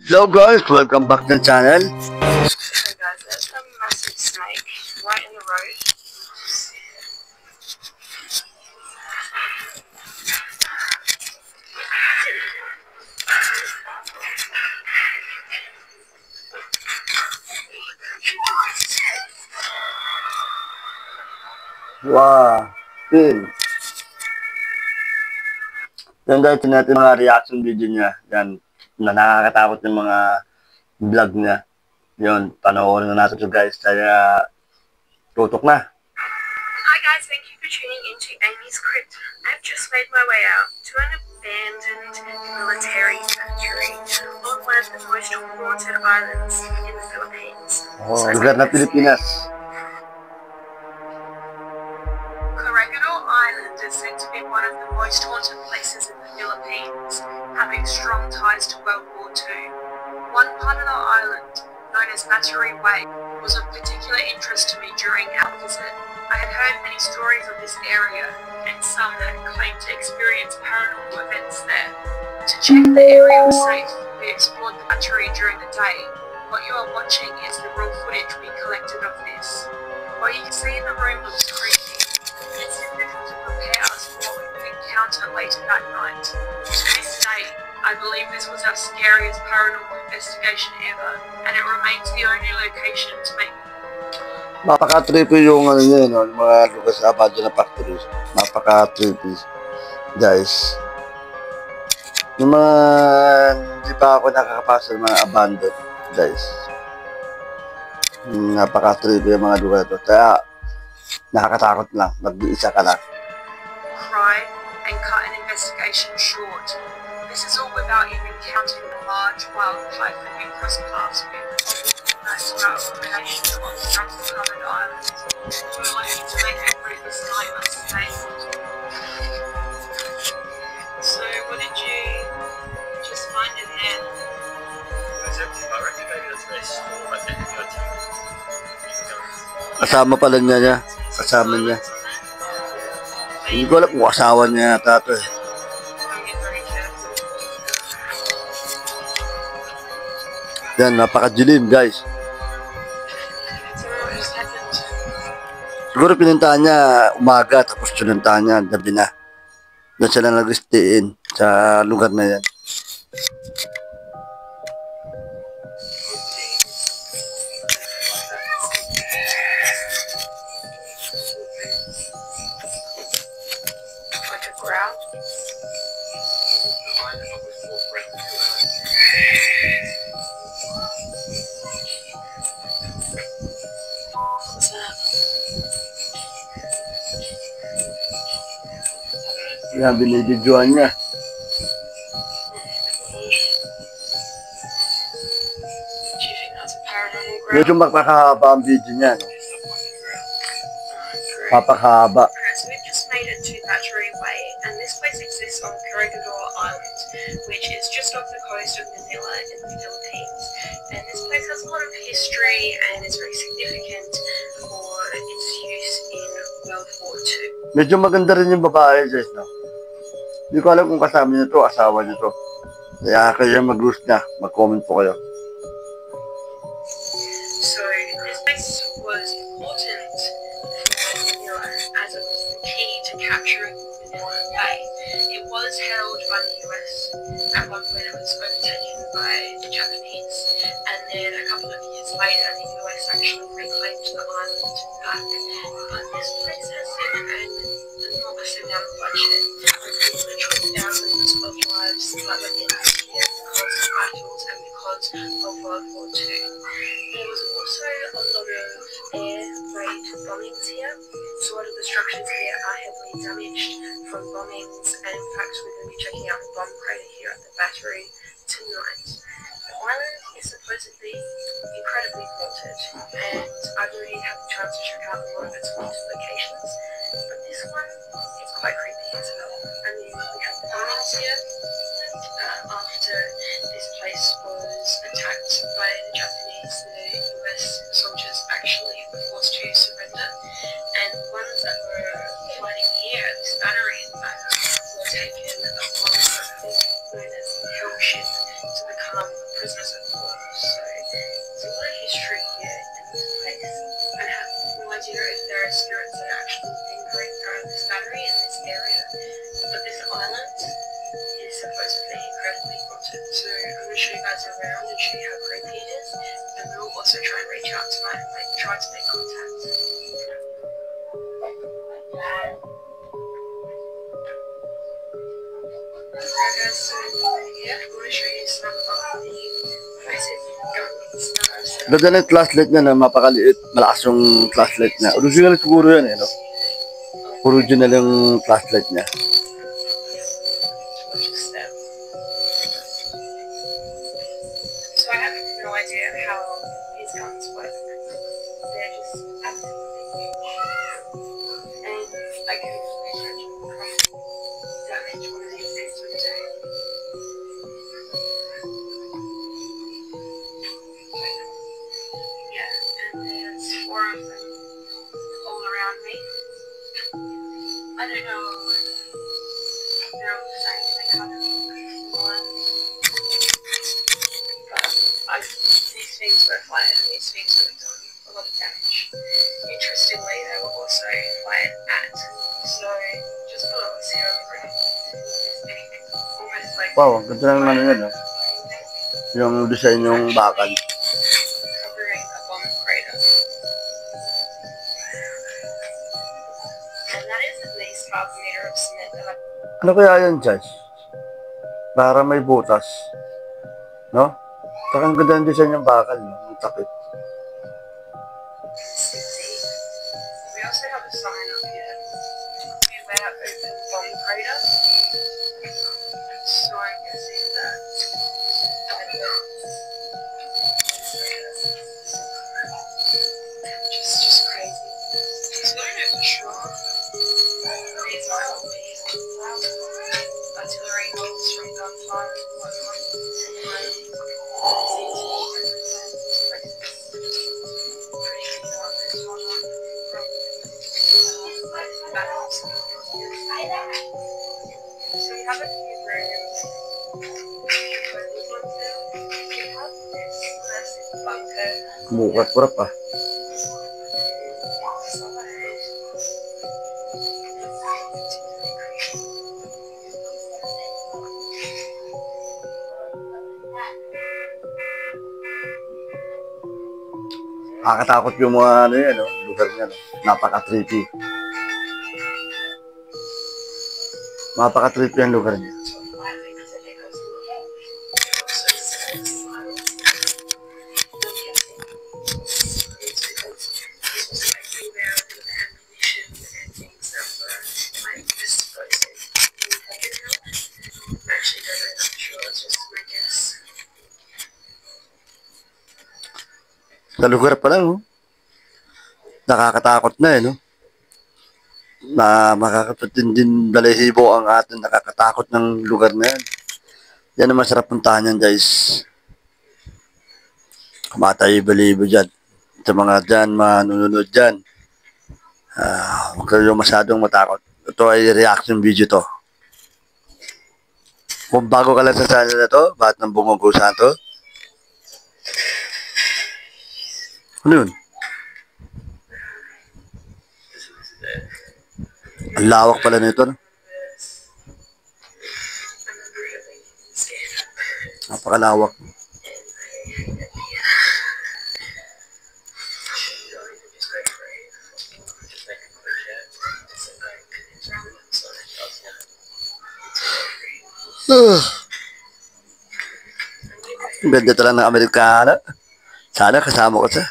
Hello guys, welcome back to the channel. So guys, there's a massive snake right in the road. Wow, Phil. Yan guys, natin mga reaction video niya. Yan, na nakakatakot yung mga vlog niya. Yun, panoorin na natin ito guys. Kaya, tutok na. Hi guys, thank you for tuning into Amy's Crypt. I've just made my way out to an abandoned military factory on one of the most haunted islands in the Philippines. Oh, lugar na Pilipinas. Corregidor Island is said to be one of the most haunted places in the Philippines, having strong ties to World War II. One part of the island, known as Battery Way, was of particular interest to me during our visit. I had heard many stories of this area, and some had claimed to experience paranormal events there. To check the area was safe, we explored the battery during the day. What you are watching is the raw footage we collected of this. What you can see in the room looks creepy. It's difficult to prepare us for what we would encounter later that night. To this day, I believe this was our scariest paranormal investigation ever, and it remains the only location to make. Napaka-trippy yung ano niya, no? Yung mga lugar sa Abadyo na factory. Napaka-trippy, guys. Yung mga hindi pa ako nakakapasa ng mga abandoned, guys. Napaka-trippy yung mga lugar ito. Kaya, nakakatakot lang. Mag-iisa ka lang. Cry and cut an investigation short. This is all without even counting the large wildlife that we cross paths with. To our accommodation on the jungle-covered island. We were lucky to make it through this night unscathed. So, what did you just find in there? It was empty. I reckon maybe that's their store. I think it's got Kasama pala niya. Kasama niya. Hindi ko alam kung asawa niya yata ito eh. Yan, napakadilim guys. Siguro pinuntahan niya umaga tapos pinuntahan niya gabi na. Doon sila nag-stayin sa lugar na yan. Like a growl? What's that? Yan, binibidyoan niya. Do you think that's a paranormal growl? Medyo magpakahaba ang video niya. No? Papakahaba. So we've just made it to Battery Way, and this place exists on Corregidor Island, which is just off the coast of Manila in the Philippines. And this place has a lot of history and is very significant for its use in World War II. Medyo maganda rin yung babae guys, no? Hindi ko alam kung kasama niya to, asawa niya to. Kaya kayo mag-gusto na, mag-comment po kayo. So this place was important for Manila as it was the key to capturing Manila Bay. It was held by the US. At one point it was overtaken by the Japanese, and then a couple of years later the US actually reclaimed the island back. But this place has seen an enormous amount of bloodshed, with literally thousands of lives that were ended here because of battles and because of World War II. There was also a lot of air raid bombings here, so a lot of the structures here are heavily damaged from bombings, and in fact we're going to be checking out the bomb crater here at the battery tonight. The island is supposedly incredibly haunted, and I've already had the chance to check out a lot of its haunted locations, but this one is quite creepy as well. I mean, we have the bombings here after this place was attacked by the Japanese. The US soldiers actually were forced to surrender, and the ones that were fighting here at this battery, in fact, were taken upon a thing known as the Hell Ship to become prisoners of out to try to make contact. Okay, so yeah, I'm going to show you some of the massive guns that I've set up. Ganda ng flashlight niya na mapakaliit. Malakas yung flashlight niya. Original siguro yan eh, no? Original yung flashlight niya. So I have no idea how these guns work. They're just absolutely huge. And I can imagine how damage one of these things would do. Yeah, and there's 4 of them all around me. I don't know if they're all the same, they kind of look similar. But these things were fired and these things would have done a lot of damage. Interestingly, they were also fired at, so just below a 0 degree. This big, almost like Wow, ganda ng ano yan, no? Yung design yung bakal. covering a bomb crater. And that is at least half a meter of cement that I Ano kaya yan, Josh? Para may butas. No? Saka ang ganda ng design yung bakal, no? Ang takip. see. We also have a sign up here. Beware open bomb crater. So I'm guessing that just crazy. So I don't know for sure. These might all be artillery bolts from gunfire and whatnot. So we have a few rooms. We have this massive bunker. Kumukat-kurap ah. Nakakatakot yung mga ano yan, no? Lugar niya, no? Napaka-trippy. Napaka-trippy ang lugar niya. Sa lugar pa lang, no? Nakakatakot na, eh, no? Na makakapatinding balahibo ang ating nakakatakot ng lugar na yan. Yan ang masarap puntahan yan, guys. Kumatay-balibo dyan. Sa mga dyan, manununod dyan. Huwag kayo masyadong matakot. Ito ay reaction video to. Kung bago ka lang sa channel na to, bakit nang bumugusan to? Ano yun? Ang lawak pala nito, no? Napakalawak. Ang ganda talaga ng Amerikana. Sana kasama ko siya.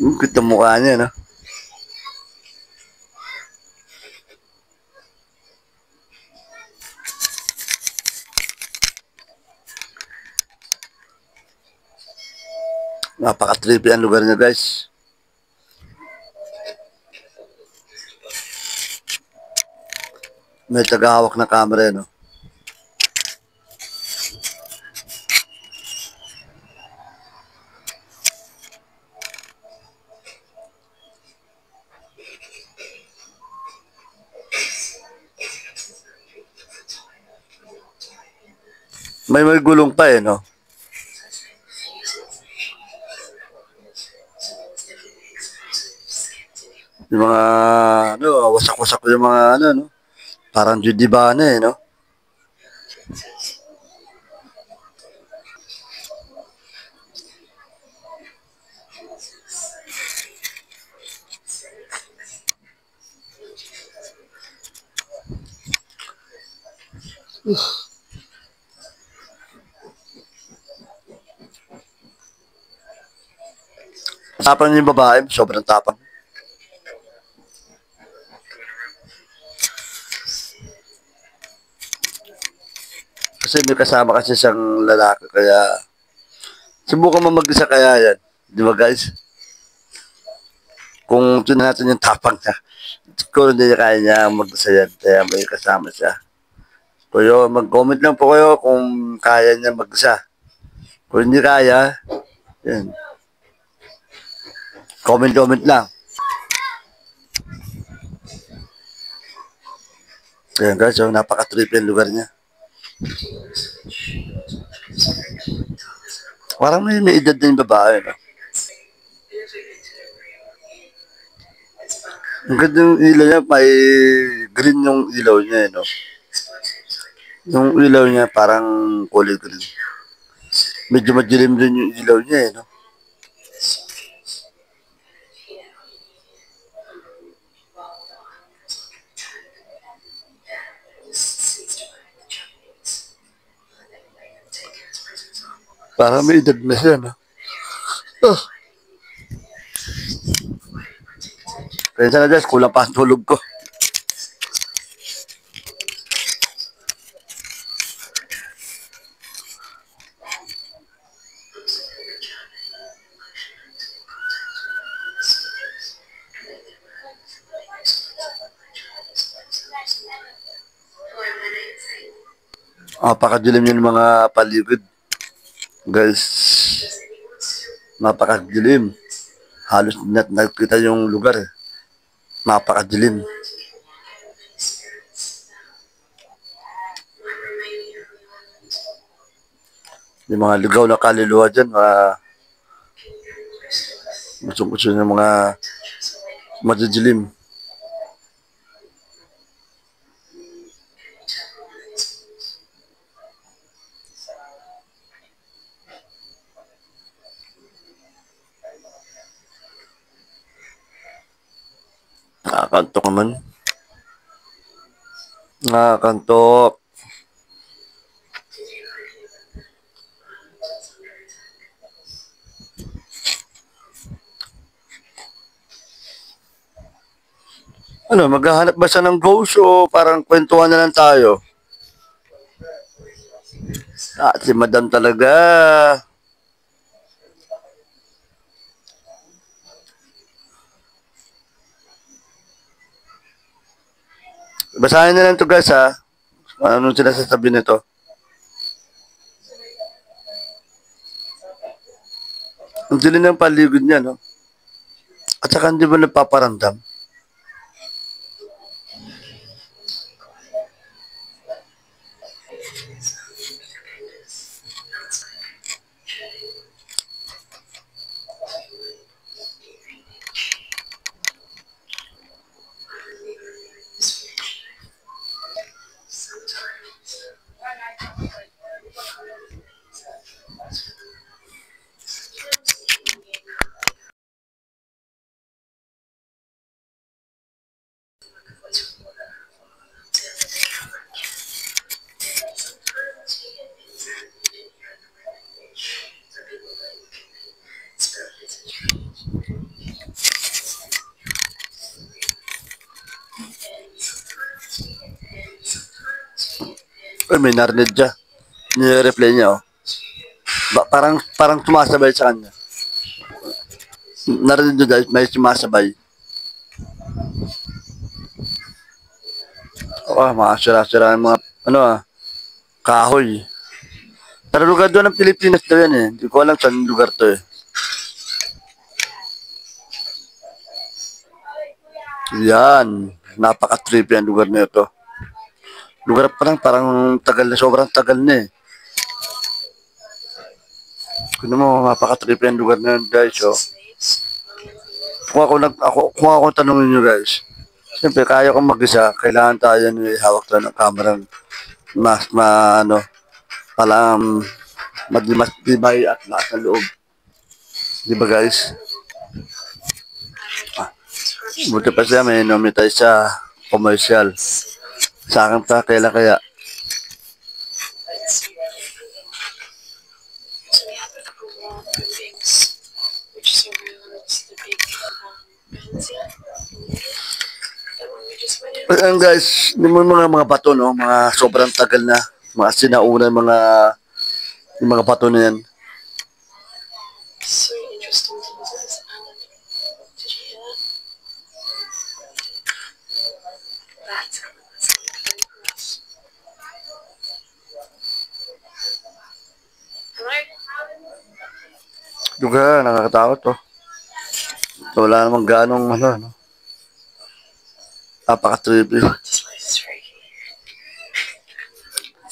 Ang cute ang mukha niya, no? Napaka-trippy ang lugar niya, guys. May tagahawak na camera, no? May gulong pa, eh, no? Yung mga, ano, wasak-wasak yung mga, ano, no? Parang Judibana, eh, no? Tapang yung babae, sobrang tapang. Kasi may kasama kasi siyang lalaki, kaya subukan mo mag-isa kaya yan. Di ba guys? Kung tinan natin yung tapang niya, kung hindi niya kaya niya mag-isa yan, kaya may kasama siya. Kaya mag-comment lang po kayo kung kaya niya mag-isa. Kung hindi kaya, yan. Comment lang. Ayan guys, so napaka-trip yung lugar niya. Parang may edad na yung babae, no? Ang ganda yung ilaw niya, may green yung ilaw niya, no? Yung ilaw niya parang kulay green. Medyo madilim din yung ilaw niya, no? Parang may edad na siya, no? Oh. Kaya sana guys, kulang pa ang tulog ko. Napakadilim yung mga paligid. Guys, napakadilim. Halos nakita yung lugar. Napakadilim. Yung mga ligaw na kaluluwa dyan, gusto ng mga madidilim. Nakakantok naman. Nakakantok. Ano, maghahanap ba siya ng ghost o parang kwentuhan na lang tayo? Si madam talaga. Basahin na lang to guys ha. Anong sila sasabi nito? Ang dilim ng paligid niya, no? At saka hindi ba nagpaparamdam? Ay, may narinig siya. Nire-replay niya, oh. Parang sumasabay sa kanya. Narinig niyo guys, may sumasabay. Mga sira-sira mga, kahoy. Pero lugar doon ng Pilipinas daw yan eh. Hindi ko alam saan lugar to eh. Yan. Napaka-trippy ang lugar na ito. Lugar parang tagal na, sobrang tagal na eh. Kung mo, napaka-trippy ang lugar na yun guys, oh. Kung ako tanongin nyo guys, siyempre kaya kong mag-isa, kailangan tayo hawak tayo ng kamerang mas dibay at lakas ng loob. Di ba guys? Buti pa siya, may inomit tayo sa commercial. Sa akin pa, kailan kaya? buildings which surround the big Valencia. The one we just went in. Ayan guys, yung mga bato, no? Mga sobrang tagal na. Mga sinauna yung mga bato na yan. So interesting to visit this island. Did you hear that? That's how it's coming for us. Hello? Lugar, nakakatakot to. So, wala namang ganong no? Napaka-trippy. This place is freaky.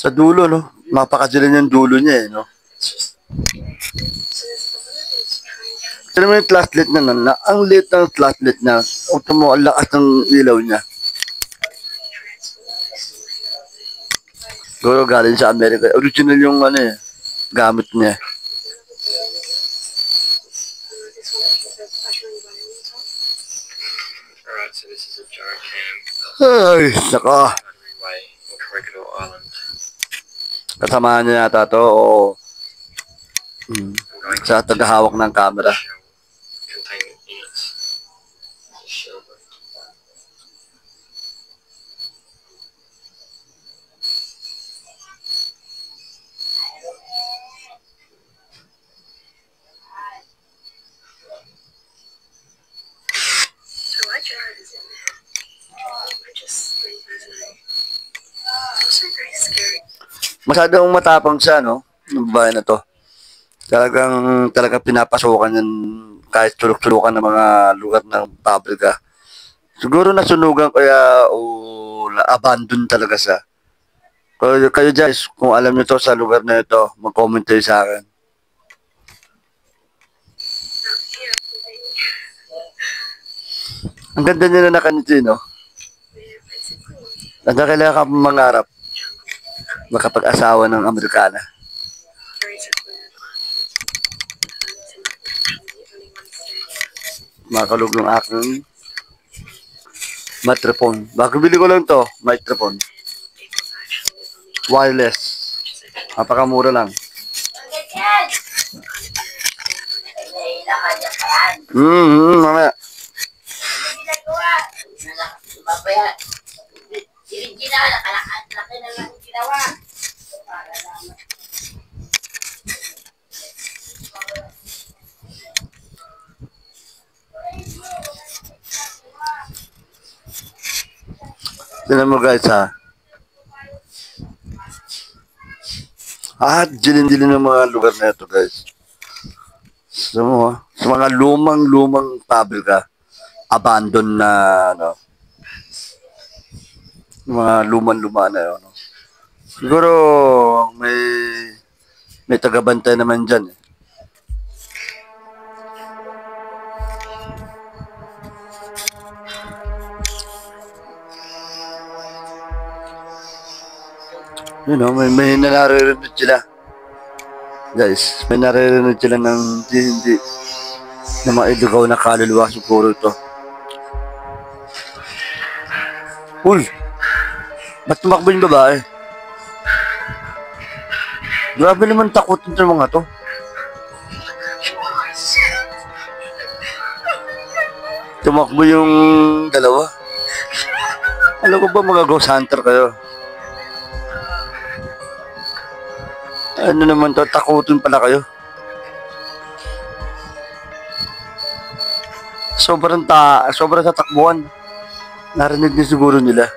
Sa dulo, no? Napakadilim yung dulo niya, no? It's just... So there's a lot of these strange... Tignan mo yung flashlight na, ang lit ng flashlight na. Ito mo, ang lakas ng ilaw niya. Siguro galing sa Amerika. Original yung gamit niya. Alright, so this is a jar cam. Ay, naka. Battery Way or Corregidor Island. Kasama niya yata to o I'm going sa tagahawak ng camera. shell containment units. Shell. So my jar is in there. I just leave it in. It's also very scary. Masyadong matapang siya, no? Yung babae na to. Talagang pinapasokan yan kahit sulok-sulukan ng mga lugar ng pabrika. Siguro nasunugan kaya o na-abandon talaga siya. Kayo guys, kung alam nyo to sa lugar na ito, mag-comment kayo sa akin. Out here, Ang ganda niya na nakaniti, no? we're basically Ang kailangan ka mangarap makapag-asawa ng Amerikana. very secluded island. The only one staying. Makalog yung aking microphone. Bago bili ko lang to, microphone. People actually live on the Wireless. which is actually Napakamura lang. Mamaya. Tignan mo guys ha. Dilin-dilin ng mga lugar na ito guys. Sa mga lumang pabrika, abandon na, mga luma na yun. Siguro, may tagabantay naman dyan. May naririnig sila. Guys, may naririnig sila ng hindi na mga ilugaw na kaluluwa siguro ito. Uy! Ba't tumakbo yung babae? Grabe naman takot nito mga to. Tumakbo yung dalawa. Alam ko ba mga ghost hunter kayo? Ano naman to, takutin pala kayo. Sobrang tatakbuhan. Narinig niyo siguro nila.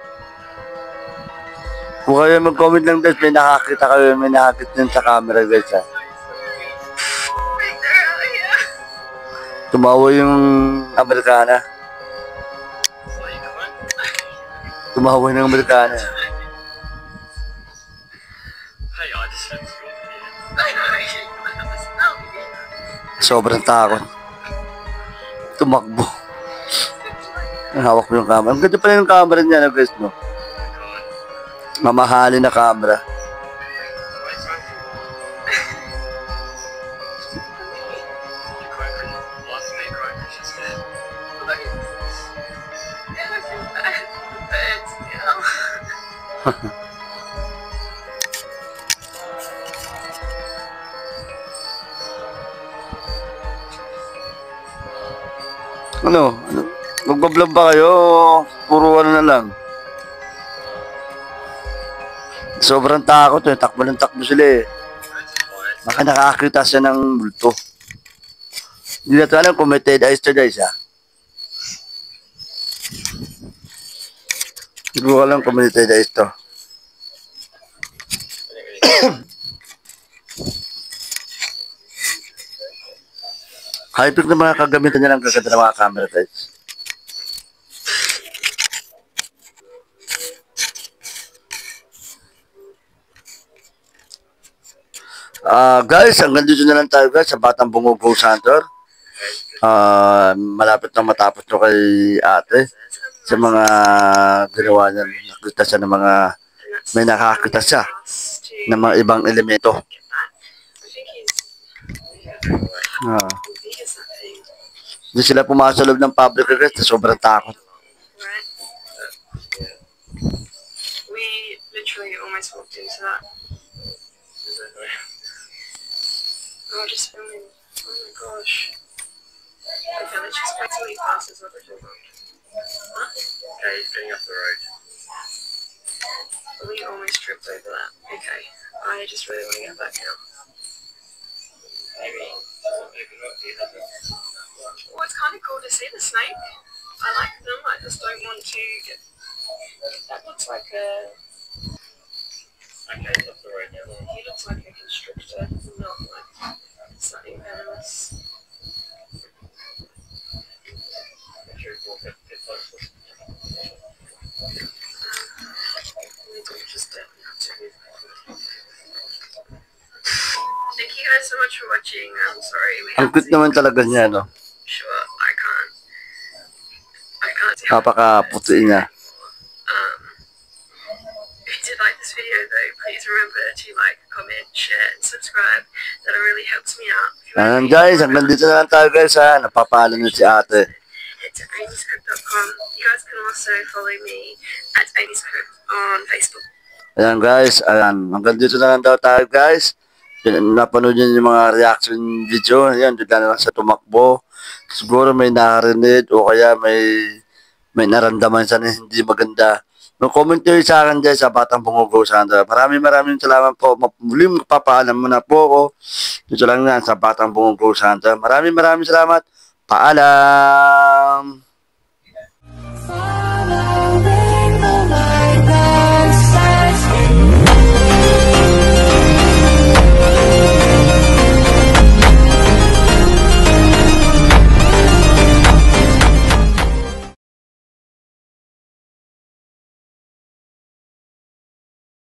Kung kayo mag-comment lang guys, may nakakita din sa camera guys ha. Tumawa yung Amerikana. Tumawa yung Amerikana. Hey, I just fancy your Sobrang takot. Tumakbo. Hawak mo yung camera. Ang ganda pala yung camera niya na guys, no? Mamahalin na camera. Ano? Magbablog ba kayo? Puro ano na lang. Sobrang takot eh. Takbo ng takbo sila eh. Baka nakakita siya ng multo. Hindi na ito alam kung may Ted Eyes to guys ha. Hindi ko alam kung may Ted Eyes to. High-tech na mga kagamitan niya ng gaganda ng mga camera guys. Guys, hanggang dito na lang tayo guys sa Batang Bungo Go Center. Malapit na matapos to kay ate sa mga ginawa niya. Nakita siya ng mga, may nakakita siya ng mga ibang elemento. Hindi sila pumasok sa loob ng public guys na sobrang takot. We literally almost walked into that. Oh, just filming. Oh my gosh. Okay, let's just wait till he passes over to the road. Huh? Okay, he's getting up the road. We almost tripped over that. Okay. I just really want to get back now. Maybe not see them. Well, it's kind of cool to see the snake. I like them. I just don't want to get... That looks like a... Okay, he's up the road now. He looks like a constrictor, not like something venomous. Make sure you walk up a bit closer. Maybe just definitely have to move. Thank you guys so much for watching. I'm sorry we Ang have cute naman talaga niya, no? Sure, I can't see Napaka-puti niya. If you did like this video though, please remember to like, comment, share, and subscribe. That really helps me out. If you wanna Ayan read guys, more hanggang about dito na lang tayo guys ha. Napapalo na si ate. head to amyscript.com. You guys can also follow me at amyscript on Facebook. Ayan guys, ayan. Hanggang dito na lang daw tayo guys. Napanood nyo yung mga reaction video. Ayan, dito na lang sa tumakbo. Siguro may narinig o kaya may naramdaman siya na hindi maganda. Mag-comment kayo sa akin guys sa Batang Bungo Go Center. Maraming salamat po. Muling magpapaalam muna po ako. Dito lang yan sa Batang Bungo Go Center. Maraming salamat. Paalam!